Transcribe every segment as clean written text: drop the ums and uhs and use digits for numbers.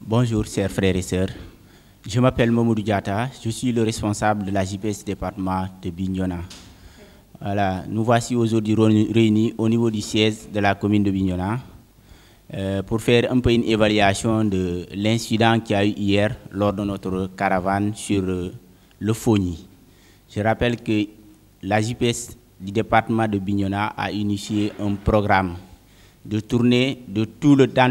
Bonjour, chers frères et sœurs. Je m'appelle Mamoudou Diatta, je suis le responsable de la JPS département de Bignona. Voilà, nous voici aujourd'hui réunis au niveau du siège de la commune de Bignona pour faire un peu une évaluation de l'incident qu'il y a eu hier lors de notre caravane sur le Fogny. Je rappelle que la JPS du département de Bignona a initié un programme de tournée dans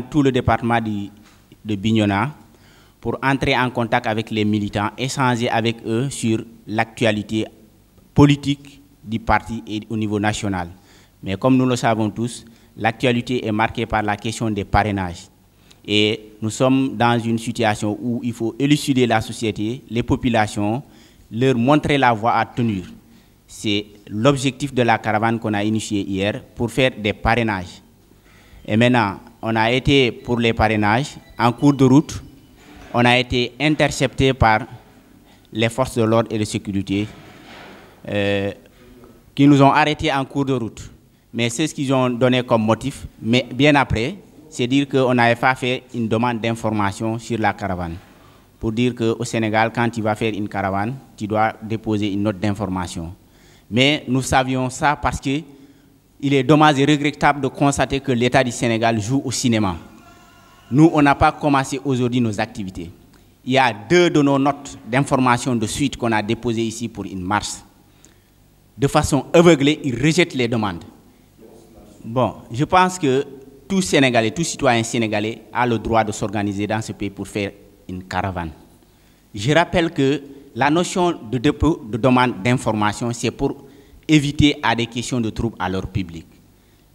tout le département de Bignona pour entrer en contact avec les militants, échanger avec eux sur l'actualité politique du parti et au niveau national. Mais comme nous le savons tous, l'actualité est marquée par la question des parrainages. Et nous sommes dans une situation où il faut élucider la société, les populations, leur montrer la voie à tenir. C'est l'objectif de la caravane qu'on a initiée hier pour faire des parrainages. Et maintenant, on a été pour les parrainages. En cours de route, on a été intercepté par les forces de l'ordre et de sécurité qui nous ont arrêtés en cours de route. Mais c'est ce qu'ils ont donné comme motif. Mais bien après, c'est dire qu'on n'avait pas fait une demande d'information sur la caravane. Pour dire qu'au Sénégal, quand tu vas faire une caravane, tu dois déposer une note d'information. Mais nous savions ça parce que il est dommage et regrettable de constater que l'État du Sénégal joue au cinéma. Nous, on n'a pas commencé aujourd'hui nos activités. Il y a 2 de nos notes d'information de suite qu'on a déposées ici pour une marche. De façon aveuglée, ils rejettent les demandes. Bon, je pense que tout Sénégalais, tout citoyen sénégalais a le droit de s'organiser dans ce pays pour faire une caravane. Je rappelle que la notion de dépôt de demande d'information, c'est pour éviter à des questions de troubles à l'ordre public.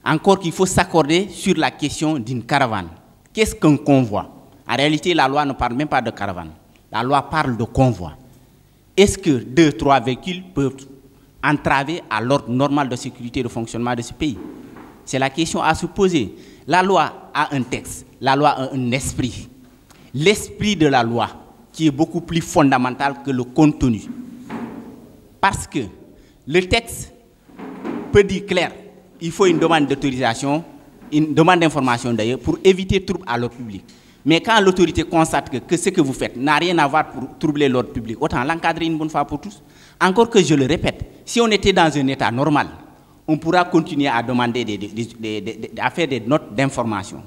Encore qu'il faut s'accorder sur la question d'une caravane. Qu'est-ce qu'un convoi? En réalité, la loi ne parle même pas de caravane. La loi parle de convoi. Est-ce que 2, 3 véhicules peuvent entraver à l'ordre normal de sécurité et de fonctionnement de ce pays? C'est la question à se poser. La loi a un texte, la loi a un esprit. L'esprit de la loi qui est beaucoup plus fondamental que le contenu. Parce que le texte peut dire clair, il faut une demande d'autorisation, une demande d'information d'ailleurs, pour éviter trouble à l'ordre public. Mais quand l'autorité constate que ce que vous faites n'a rien à voir pour troubler l'ordre public, autant l'encadrer une bonne fois pour tous. Encore que je le répète, si on était dans un état normal, on pourra continuer à demander à faire des notes d'information.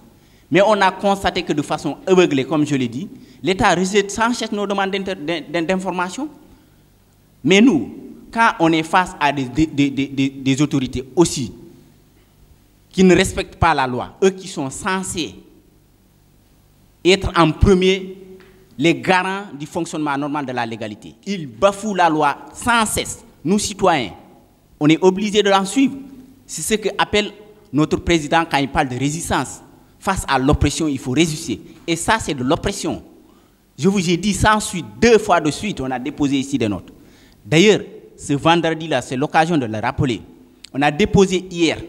Mais on a constaté que de façon aveuglée, comme je l'ai dit, l'État rejette sans cesse nos demandes d'information. Mais nous, quand on est face à des autorités aussi qui ne respectent pas la loi, eux qui sont censés être en premier les garants du fonctionnement normal de la légalité, ils bafouent la loi sans cesse. Nous, citoyens, on est obligés de l'en suivre. C'est ce qu'appelle notre président quand il parle de résistance. Face à l'oppression, il faut résister. Et ça, c'est de l'oppression. Je vous ai dit sans suite, 2 fois de suite, on a déposé ici des notes. D'ailleurs, ce vendredi-là, c'est l'occasion de le rappeler. On a déposé hier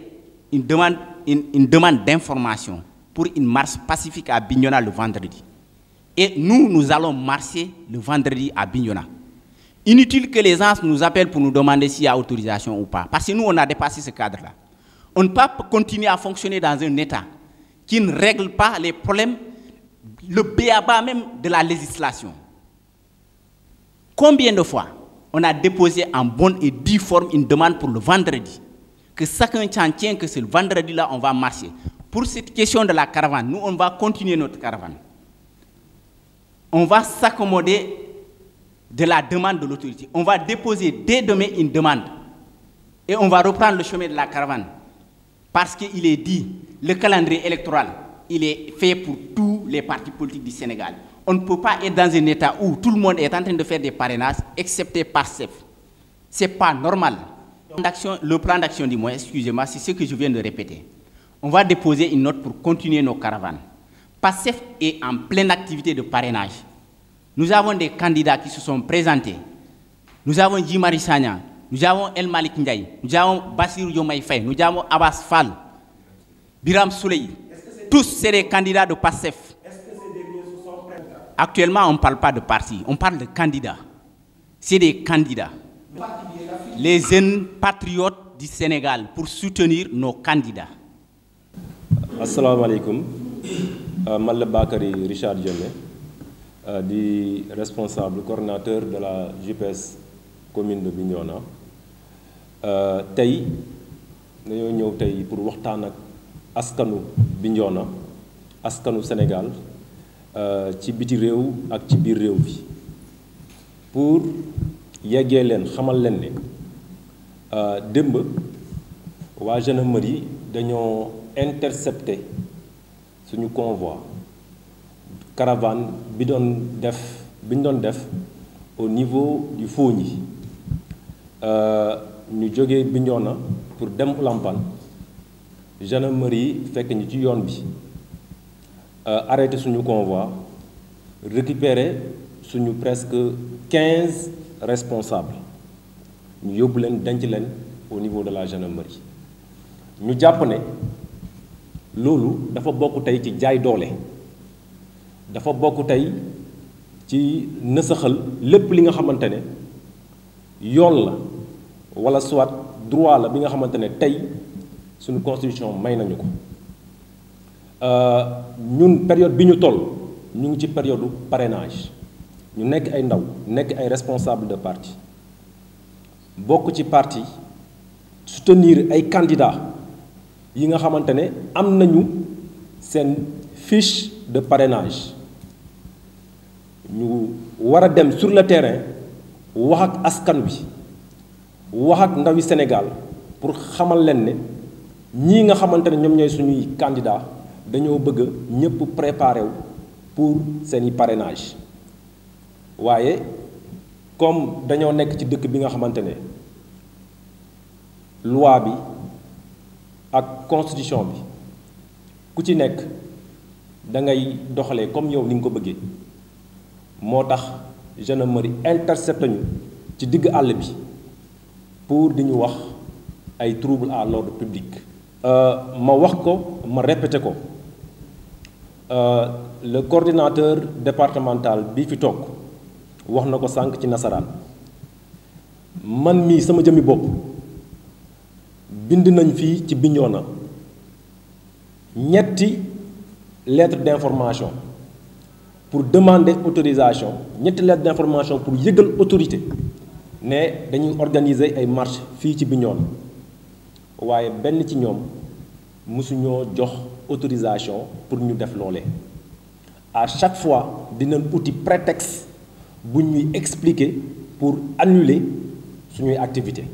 une demande d'information pour une marche pacifique à Bignona le vendredi. Et nous allons marcher le vendredi à Bignona. Inutile que les gens nous appellent pour nous demander s'il y a autorisation ou pas. Parce que nous, on a dépassé ce cadre-là. On ne peut pas continuer à fonctionner dans un État qui ne règle pas les problèmes, le b.a.-ba même de la législation. Combien de fois on a déposé en bonne et due forme une demande pour le vendredi? Que chacun s'en tient que c'est le vendredi-là, on va marcher. Pour cette question de la caravane, nous, on va continuer notre caravane. On va s'accommoder de la demande de l'autorité. On va déposer dès demain une demande. Et on va reprendre le chemin de la caravane. Parce qu'il est dit, le calendrier électoral, il est fait pour tous les partis politiques du Sénégal. On ne peut pas être dans un État où tout le monde est en train de faire des parrainages, excepté PASTEF. Ce n'est pas normal. Le plan d'action du mois, excusez-moi, c'est ce que je viens de répéter. On va déposer une note pour continuer nos caravanes. PASTEF est en pleine activité de parrainage. Nous avons des candidats qui se sont présentés. Nous avons Guy Marius Sagna, nous avons El Malick Ndiaye, nous avons Bassirou Diomaye Faye, nous avons Abbas Fall, Birame Souleye. Tous, c'est des candidats de PASTEF. Actuellement, on ne parle pas de parti, on parle de candidats. C'est des candidats. Les jeunes patriotes du Sénégal pour soutenir nos candidats. Assalamu alaikum. Je suis Bakary Richard Diomé, di responsable coordinateur de la JPS commune de Bignona tey dañoo ñëw tey pour waxtaan ak askanu Bignona askanu Sénégal ci biti réew ak ci biir réew bi pour yeggee leen xamal leen ne démb waa gendarmerie dañoo intercepté suñu convoi caravane bi ñu doon def au niveau du Fogny ñu jógee Bignona pour dem Oulampan gendarmerie fekk ñu ci yoon bi arrêté suñu convoi récupérer suñu presque 15 responsables ñu yóbbu leen denc leen au niveau de la gendarmerie ñu jàpp ne loolu dafa bokk tey ci jaay doole dafa bokk tey ci nësaxal lépp li nga xamante ne yoon la walla soit droit la bi nga xamante ne tey suñu constitution may nañu ko ñun période bi ñu toll ñu ngi ci période parrainage ñu nekk ay ndaw nekk ay responsable de parti bokk ci parti soutenir ay candidats yi nga xamante ne am nañu seen fiche de parrainage ñu war a dem sur le terrain wax ak askan wi wax ak ndawi Sénégal pour xamal leen ne ñii nga xamante ne ñoom ñooy suñuy candidats dañoo bëgg ñëpp préparer wu pour seeni parrainage waaye comme dañoo nekk ci dëkk bi nga xamante ne loi bi ak constitution bi ku ci nekk da ngay doxalee comme yow ni nga ko bëggee moo tax gendarmerie intercepté ñu ci digg àll bi pour di ñu wax ay trouble à l'ordre public. ma wax ko ma répété ko le coordinateur départemental bi fi toog wax na ko sànq ci nasaraan man mii sama jëmmi bopp bind nañ fii ci Bignona ñetti lettre d'information pour demander autorisation ñetti lettre d'information pour yëgal autorité ne dañuy organiser ay marche fii ci Bignona waaye benn ci ñoom mësuñoo jox autorisation pour ñu def loolee à chaque fois dinañ uti prétexte bu ñuy expliquer pour annuler suñuy activité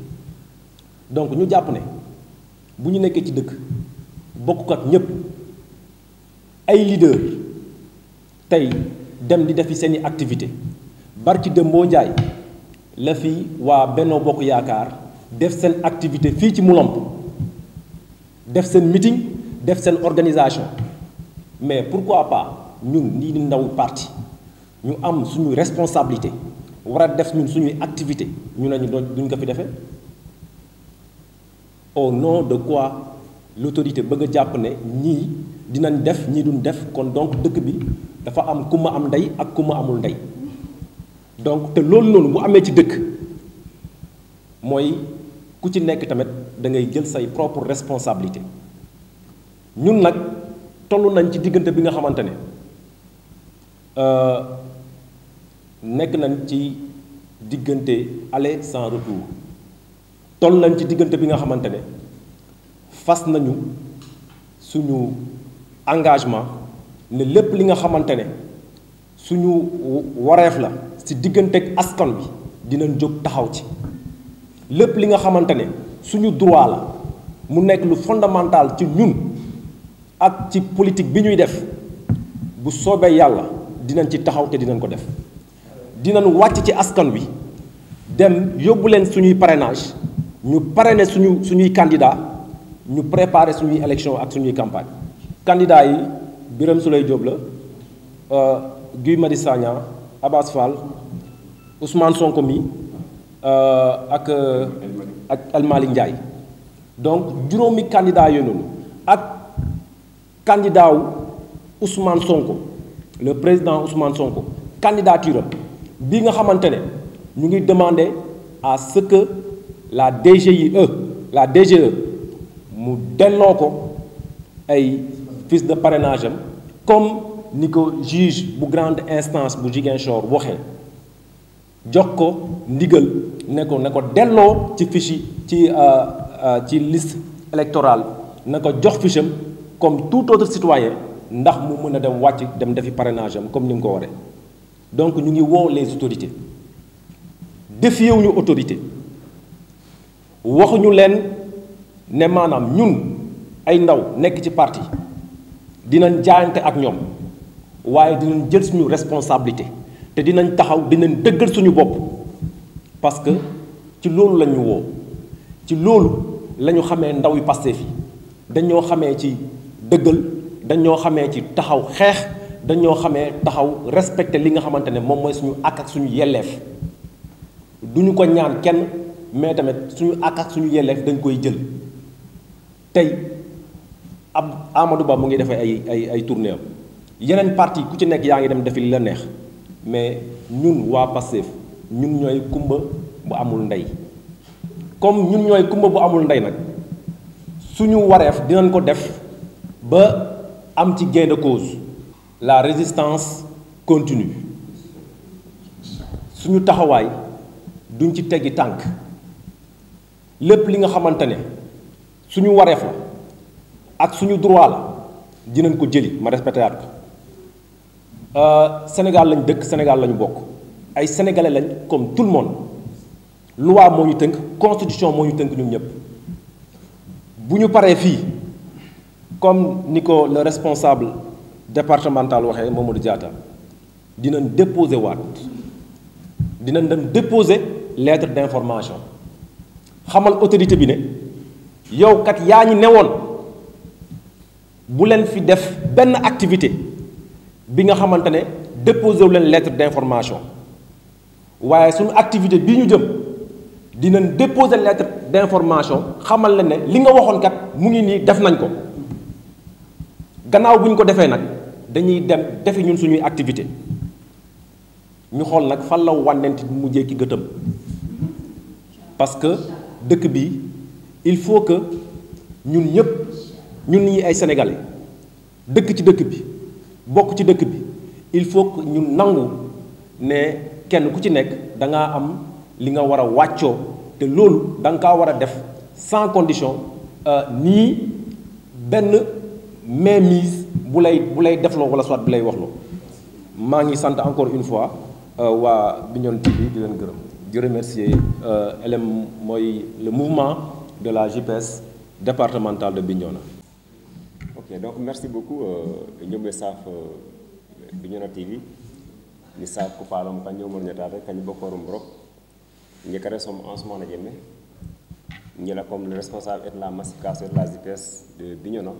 donc ñu jàpp ne bu ñu nekkee ci dëkk bokk ak ñépp ay leader tey dem di defi seeni activité barki Dembo Njaay la fi waa Benno Bokk Yaakaar def seen activité fii ci Moulamp def seen meeting def seen organisation mais pourquoi pas ñun nii di ndaw parti ñu am suñu responsabilité war a def ñun suñuy activité ñu ne ñu duñ ko fi defee au nom de quoi l'autorité bëgg a jàpp ne ñii dinañ def ñii duñ def kon donc dëkk bi dafa am ku ma am ndey ak ku ma amul ndey donc te loolu noonu bu amee ci dëkk mooy ku ci nekk tamit da ngay jël say propre responsabilité ñun nag toll nañ ci diggante bi nga xamante ne nekk nañ ci diggante aller sans retour toll nañ ci diggante bi nga xamante ne fas nañu suñu engagement ne lépp li nga xamante ne suñu wareef la ci diggante ak askan bi dinañ jóg taxaw ci lépp li nga xamante ne suñu droit la mu nekk lu fondamental ci ñun ak ci politique bi ñuy def bu soobee yàlla dinañ ci taxaw te dinañ ko def dinañ wàcc ci askan wi dem yóbbu leen suñuy parrainage ñu parrainer suñuy candidat ñu préparer suñuy élection ak suñuy campagne candidat yi Birame Souleye Diop la Guy Marius Sagna Abass Fall Ousmane Sonko mi ak El Malick Ndiaye donc juróomi candidat yooyu noonu ak candidat wu Ousmane Sonko le président Ousmane Sonko candidature bi nga xamante ne ñu ngi demander à ce que la DGE mu delloo ko ay fiches de parrainage am comme ni ko juge bu grande instance bu Ziguinchor waxee jox ko ndigal ne ko delloo ci fiche ci liste électorale na ko jox fiche am comme tout autre citoyen ndax mu mën a dem wàcc dem defi parrainage am comme ni mu ko waree. Donc ñu ngi woo les autorités défier wuñu autorité waxuñu leen ne maanaam ñun ay ndaw nekk ci parti dinañ jaayante ak ñoom waaye dinañ jël suñu responsabilité te dinañ taxaw dinañ dëggal suñu bopp parce que ci loolu la ñu woo ci loolu la ñu xamee ndaw yi Pastef yi dañoo xamee ci dëggal dañoo xamee ci taxaw xeex dañoo xamee taxaw respecté li nga xamante ne moom mooy suñu ak suñu yelleef duñu ko ñaan kenn mais tamit suñu ak suñu yelleef dañ koy jël tey Amadou Ba mu ngi defee ay tournée am yeneen parti ku ci nekk yaa ngi dem defi li la neex mais ñun waa Pastef ñun ñooy kumba bu amul ndey comme ñun ñooy kumba bu amul ndey nag suñu wareef dinañ ko def ba am ci gain de cause. La résistance continue suñu taxawaay duñ ci teggi tànk lépp li nga xamante ne suñu wareef la ak suñu droit la dinañ ko jëli ma respecté ko Sénégal lañ dëkk Sénégal lañu bokk ay sénégalais lañ comme tout le monde loi moo ñu tënk constitution moo ñu tënk ñun ñëpp bu ñu paree fii comme ni ko le responsable départemental waxee Mamadou Diatta dinañ déposer waat dinañ dem déposer lettre d'information xamal autorité bi ne yow kat yaa ñi newoon bu leen fi def benn activité bi nga xamante ne déposer wu leen lettre d'information waaye suñu activité bii ñu jëm dinañ déposer lettre d'information xamal leen ne li nga waxoon kat mu ngi nii def nañ ko gannaaw bu ñu ko defee nag dañuy dem defi ñun suñuy activité ñu xool nag fan la wànnent mu jékki gëtëm parce que dëkk bi il faut que ñun ñëpp ñun ñi ay sénégalais dëkk ci dëkk bi bokk ci dëkk bi il faut que ñun nangu ne kenn ku ci nekk da ngaa am li nga war a wàccoo te loolu da nga kaa war a def sans condition nii benn mainmise bu lay defloo wala soit bu lay waxloo maa ngi sant encore une fois waa Bignona TV di leen gërëm di remercier LM mooy le mouvement de la JPS départementale de Bignona. Ok, donc merci beaucoup ñoom saf Bignona TV ni saf ko palom kan ñoom ñataade kan bokkorum brok ñekare som ensemble na jemme ñela comme le responsable et la massification de la JPS de Bignona.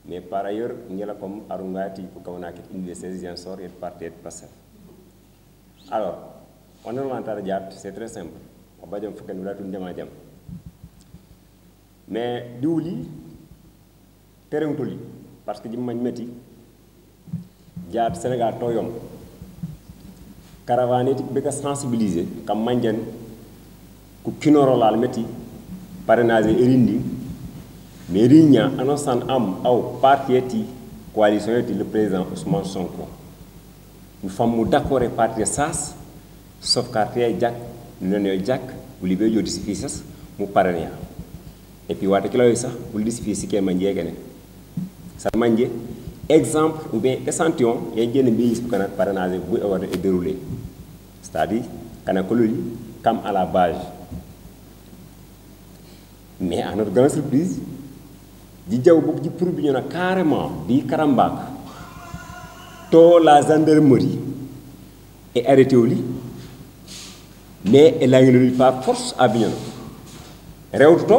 Mais par ailleurs, nous avons comme Arungati pour qu'on ait une de ces gens et partir de passer. Alors, on a un c'est très simple. On va dire que nous avons une demande. Mais d'où li, terrain tout li, parce que je me dis, Diab Sénégal toyom, caravane est sensibilisé, comme Mandjan, ku kinoro la meti, parrainage erindi. Mais il y a un ensemble au parti coalition le président Ousmane Sonko. Nous sommes d'accord avec parti SAS, sauf quartier Jack, nous avons Jack, vous l'avez dit disfices, nous parrainons. Et puis, vous avez ça, vous le disfices qui est manié. Ça manié, exemple ou bien échantillon, il y a une bise pour que notre parrainage est déroulé. C'est-à-dire, qu'on a comme à la base. Mais à notre grande surprise, di jaw bu ci pour Bignona carrément di Karambak to la gendarmerie est arrêté au lit mais elle a eu par force à Bignona rewto to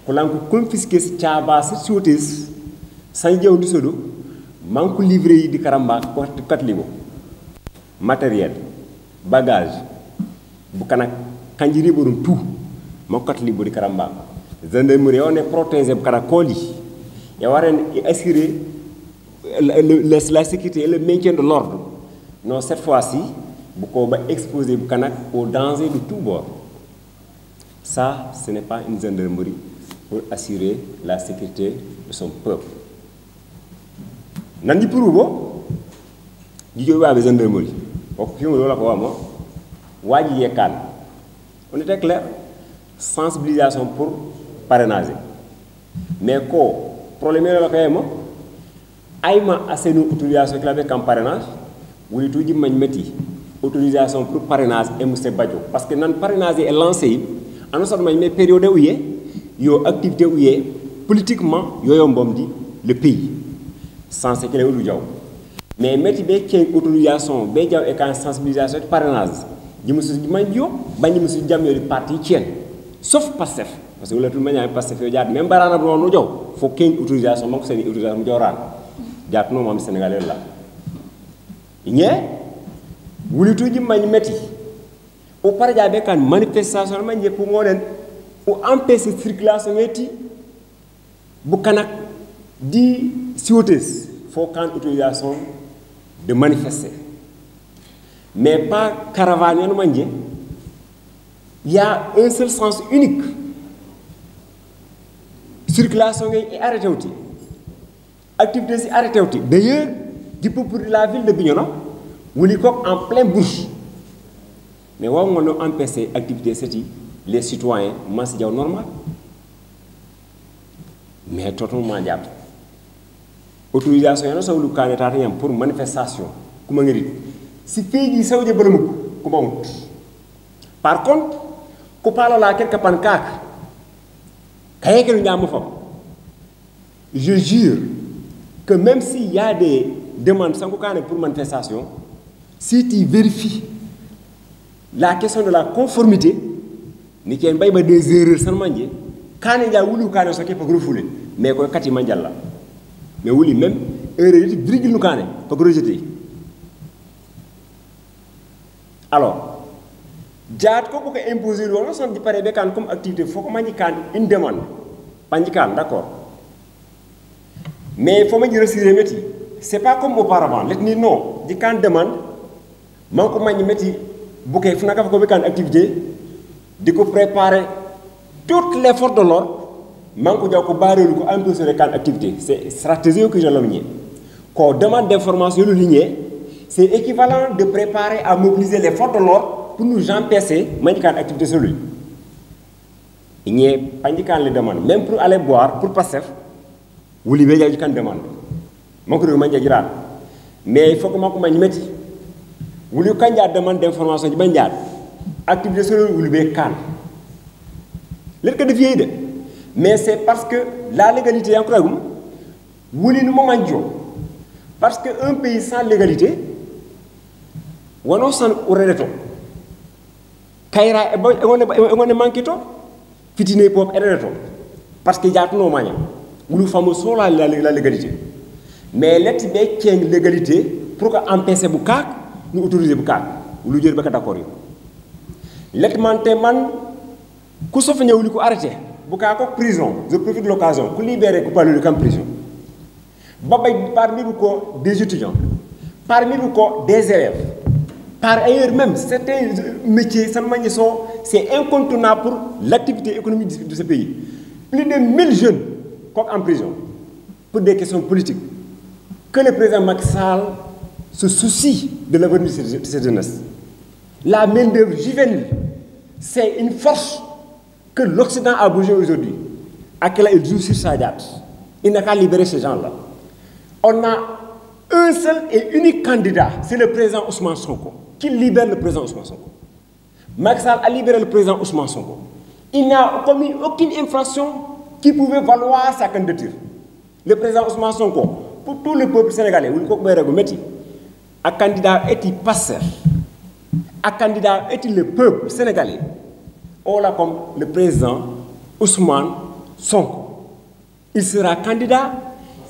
ko lanko confisquer ci tiaba ci sotis sañ jaw di sodo manko livré yi di Karambak ko katlibo matériel bagage bu kanak kanjiri borum tout mo katlibo di Karambak gendarmerie on est protégé par la colis et on va assurer la sécurité et le maintien de l'ordre. Non, cette fois-ci, on va exposer au danger de tout bord. Ça, ce n'est pas une gendarmerie pour assurer la sécurité de son peuple. Nandi Pouroubo, di joy wa gendarmerie ko fi mo la ko wamo waji yekan on était clair sensibilisation pour parrainage mais ko problème la ko yemo ayma asenu autorisation qui avait comme parrainage wuli tuji mañ metti autorisation pour parrainage et monsieur Badjo parce que nan parrainage est lancé en sorte mañ mais période où yo activité où politiquement yo yombom di le pays sans ce que le jaw mais metti be ci autorisation be jaw et quand sensibilisation parrainage di monsieur Mandio bañ monsieur Jamio di parti tien sauf Pastef parce que le tout manière Pastef yo jaat même barana bo no jaw faut qu'il autorisation mako seni autorisation mu jawran jaat no mom sénégalais la ñe wuli tuji mañ metti o para jabe kan manifestation mañ pour ngolen ou empêcher circulation metti bu kanak di siwotes faut quand autorisation de manifester mais pas caravane no manje il y a un seul sens unique circulation est arrêtée outi activité si arrêtée outi d'ailleurs du peuple de la ville de Bignona wuli ko en plein bouche mais wa ngono empêcher activité ceci les citoyens mas diaw normal mais totalement diap autorisation yana sawlu kané tata yam pour manifestation kuma ngerit si feji sawje beulum kuma wut par contre ko pala la quelque pankak kayeke lu ñam fam je jure que même s'il y a des demandes sans kané pour manifestation si tu vérifies la question de la conformité ni ken bay ba des erreurs san manje kané ja wulu kané so ke pa refoulé mais ko kati manjal la mais wuli même erreur yi virgule nu kané pa rejeter alors jaat ko ko imposer wala son di paré be kan comme activité faut ko manji kan une demande panji kan d'accord mais faut manji retirer metti c'est pas comme auparavant let ni non di kan demande man ko manji metti bouquet fu naka ko be kan activité diko préparer toutes les forces de l'ordre man ko jaw ko barelu ko empêcher les kan activité c'est stratégie que je l'ai ko demande d'information le ligné c'est équivalent de préparer à mobiliser les forces de l'ordre pour nous empêcher manikan activité sur lui igné pandikan les demandes même pour aller boire pour passer wuli be jaw kan demande mako do manja jirat mais il faut que mako mañ metti wuli kanja demande d'information ji banjaat activité sur lui wuli be kan let que de de mais c'est parce que la légalité encore wuli nu moment jo parce que un pays sans légalité wono san uredeto kayra e ngone mankito fitine pop eredeto parce que jatno mañam wulu famo sola la légalité mais let be keng légalité pour que empêcher bu kak nous autoriser bu kak wulu jeur ba ka d'accord yo let manté man ku sofa ñewli ko arrêté bu ka ko prison je profite de l'occasion ku libérer ko parler de camp prison babay parmi ko des étudiants parmi ko des élèves par ailleurs même certains métiers c'est incontournable pour l'activité économique de ce pays plus de 1000 jeunes en prison pour des questions politiques que le président Macky Sall se soucie de l'avenir de cette jeunesse. La main-d'œuvre juvénile, c'est une force que l'Occident a bougé aujourd'hui. À quel il joue sur sa date. Il n'a qu'à libérer ces gens-là. On a un seul et unique candidat, c'est le président Ousmane Sonko, qui libère le président Ousmane Sonko. Macky Sall a libéré le président Ousmane Sonko. Il n'a commis aucune infraction qui pouvait valoir sa candidature. Le président Ousmane Sonko, pour tout le peuple sénégalais, un candidat est-il passeur, un candidat est-il le peuple sénégalais, on l'a comme le président Ousmane Sonko. Il sera candidat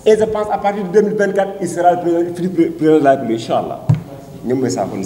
et je pense à partir de 2024, il sera le président de la République, Inch'Allah. Nous sommes